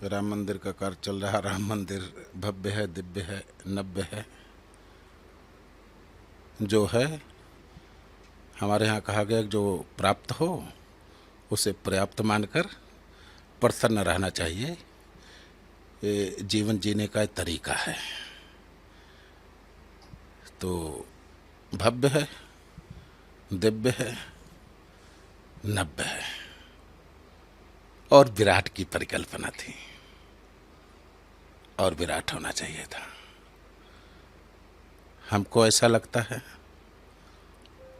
राम मंदिर का कार्य चल रहा। राम मंदिर भव्य है, दिव्य है, नव्य है। जो है हमारे यहाँ कहा गया जो प्राप्त हो उसे पर्याप्त मानकर प्रसन्न रहना चाहिए। ये जीवन जीने का एक तरीका है। तो भव्य है, दिव्य है, नव्य है और विराट की परिकल्पना थी और विराट होना चाहिए था। हमको ऐसा लगता है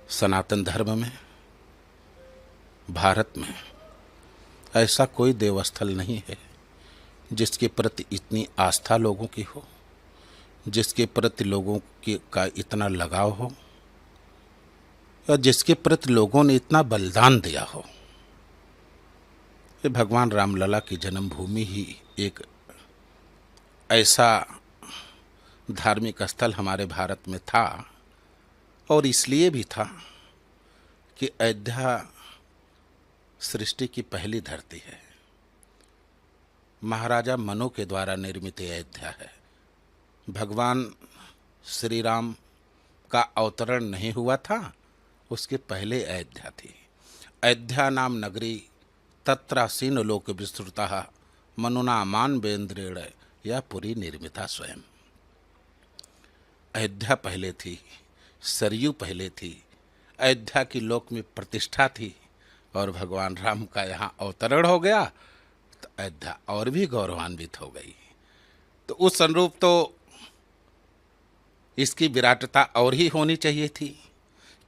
सनातन धर्म में, भारत में ऐसा कोई देवस्थल नहीं है जिसके प्रति इतनी आस्था लोगों की हो, जिसके प्रति लोगों का इतना लगाव हो या जिसके प्रति लोगों ने इतना बलिदान दिया हो। ये भगवान रामलला की जन्मभूमि ही एक ऐसा धार्मिक स्थल हमारे भारत में था और इसलिए भी था कि अयोध्या सृष्टि की पहली धरती है। महाराजा मनु के द्वारा निर्मित अयोध्या है। भगवान श्री राम का अवतरण नहीं हुआ था, उसके पहले अयोध्या थी। अयोध्या नाम नगरी तत्रासीन लोक विस्तृता मनुना मान बेन्द्रेण या पुरी निर्मिता स्वयं। अयोध्या पहले थी, सरयू पहले थी, अयोध्या की लोक में प्रतिष्ठा थी और भगवान राम का यहाँ अवतरण हो गया तो अयोध्या और भी गौरवान्वित हो गई। तो उस अनुरूप तो इसकी विराटता और ही होनी चाहिए थी,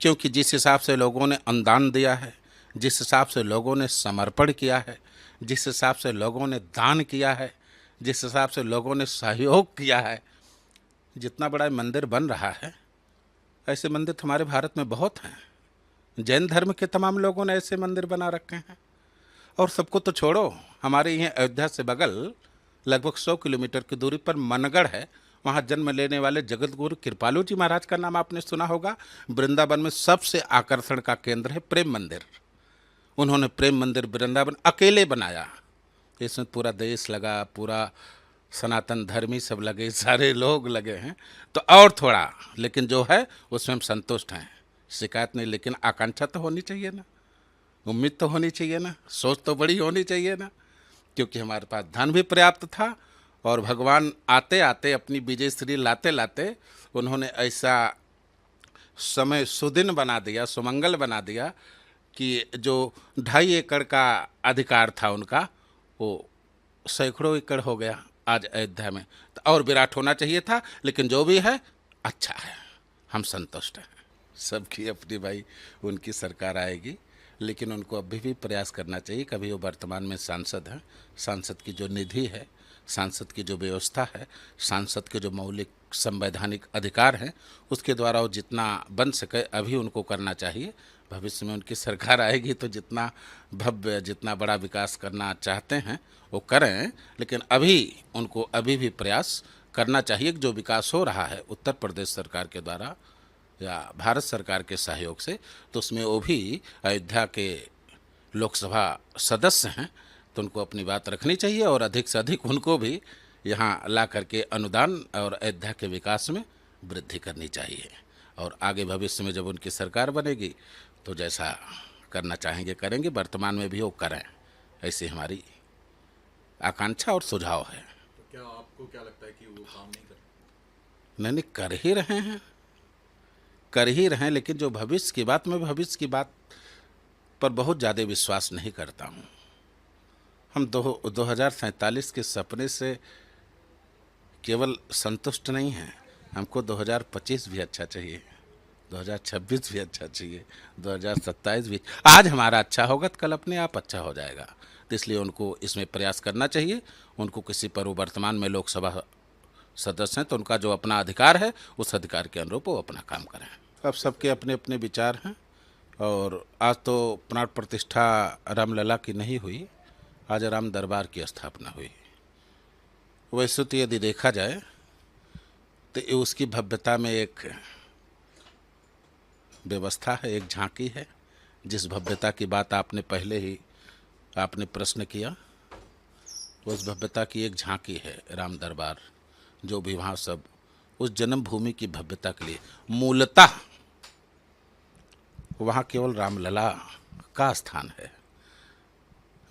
क्योंकि जिस हिसाब से लोगों ने अनुदान दिया है, जिस हिसाब से लोगों ने समर्पण किया है, जिस हिसाब से लोगों ने दान किया है, जिस हिसाब से लोगों ने सहयोग किया है, जितना बड़ा मंदिर बन रहा है ऐसे मंदिर हमारे भारत में बहुत हैं। जैन धर्म के तमाम लोगों ने ऐसे मंदिर बना रखे हैं। और सबको तो छोड़ो, हमारे यहाँ अयोध्या से बगल लगभग 100 किलोमीटर की दूरी पर मनगढ़ है। वहाँ जन्म लेने वाले जगत गुरु कृपालु जी महाराज का नाम आपने सुना होगा। वृंदावन में सबसे आकर्षण का केंद्र है प्रेम मंदिर। उन्होंने प्रेम मंदिर वृंदावन अकेले बनाया। इसमें पूरा देश लगा, पूरा सनातन धर्मी सब लगे, सारे लोग लगे हैं। तो और थोड़ा, लेकिन जो है उसमें हम संतुष्ट हैं, शिकायत नहीं। लेकिन आकांक्षा तो होनी चाहिए ना, उम्मीद तो होनी चाहिए ना, सोच तो बड़ी होनी चाहिए ना, क्योंकि हमारे पास धन भी पर्याप्त था और भगवान आते आते अपनी विजय श्री लाते लाते उन्होंने ऐसा समय सुदिन बना दिया, सुमंगल बना दिया कि जो 2.5 एकड़ का अधिकार था उनका, वो सैकड़ों एकड़ हो गया आज अयोध्या में। तो और विराट होना चाहिए था, लेकिन जो भी है अच्छा है, हम संतुष्ट हैं। सबकी अपनी भाई उनकी सरकार आएगी, लेकिन उनको अभी भी प्रयास करना चाहिए। कभी वो वर्तमान में सांसद हैं, सांसद की जो निधि है, सांसद की जो व्यवस्था है, सांसद के जो मौलिक संवैधानिक अधिकार हैं, उसके द्वारा वो जितना बन सके अभी उनको करना चाहिए। भविष्य में उनकी सरकार आएगी तो जितना भव्य, जितना बड़ा विकास करना चाहते हैं वो करें, लेकिन अभी उनको अभी भी प्रयास करना चाहिए कि जो विकास हो रहा है उत्तर प्रदेश सरकार के द्वारा या भारत सरकार के सहयोग से, तो उसमें वो भी अयोध्या के लोकसभा सदस्य हैं तो उनको अपनी बात रखनी चाहिए और अधिक से अधिक उनको भी यहाँ ला करके अनुदान और अयोध्या के विकास में वृद्धि करनी चाहिए। और आगे भविष्य में जब उनकी सरकार बनेगी तो जैसा करना चाहेंगे करेंगे, वर्तमान में भी वो करें, ऐसी हमारी आकांक्षा और सुझाव है। तो क्या आपको क्या लगता है कि वो काम नहीं कर नहीं, कर ही रहे हैं, कर ही रहे हैं, लेकिन जो भविष्य की बात, मैं भविष्य की बात पर बहुत ज़्यादा विश्वास नहीं करता हूँ। हम 2047 के सपने से केवल संतुष्ट नहीं हैं, हमको 2025 भी अच्छा चाहिए, 2026 भी अच्छा चाहिए, 2027 भी। आज हमारा अच्छा होगा तो कल अपने आप अच्छा हो जाएगा। तो इसलिए उनको इसमें प्रयास करना चाहिए। उनको किसी पर, वो वर्तमान में लोकसभा सदस्य हैं तो उनका जो अपना अधिकार है उस अधिकार के अनुरूप वो अपना काम करें। अब सबके अपने अपने विचार हैं। और आज तो प्राण प्रतिष्ठा रामलला की नहीं हुई, आज राम दरबार की स्थापना हुई। वैसे तो यदि देखा जाए तो ये उसकी भव्यता में एक व्यवस्था है, एक झांकी है। जिस भव्यता की बात आपने पहले ही आपने प्रश्न किया, उस भव्यता की एक झांकी है राम दरबार, जो भी वहाँ सब उस जन्मभूमि की भव्यता के लिए मूलतः वहाँ केवल रामलला का स्थान है।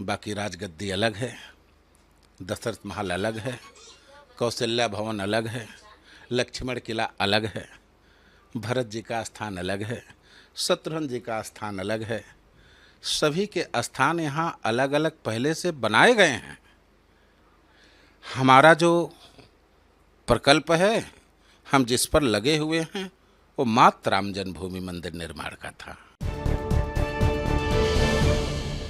बाकी राजगद्दी अलग है, दशरथ महल अलग है, कौशल्या भवन अलग है, लक्ष्मण किला अलग है, भरत जी का स्थान अलग है, शत्रुघ्न जी का स्थान अलग है। सभी के स्थान यहाँ अलग अलग पहले से बनाए गए हैं। हमारा जो प्रकल्प है, हम जिस पर लगे हुए हैं, वो मात्र राम जन्मभूमि मंदिर निर्माण का था।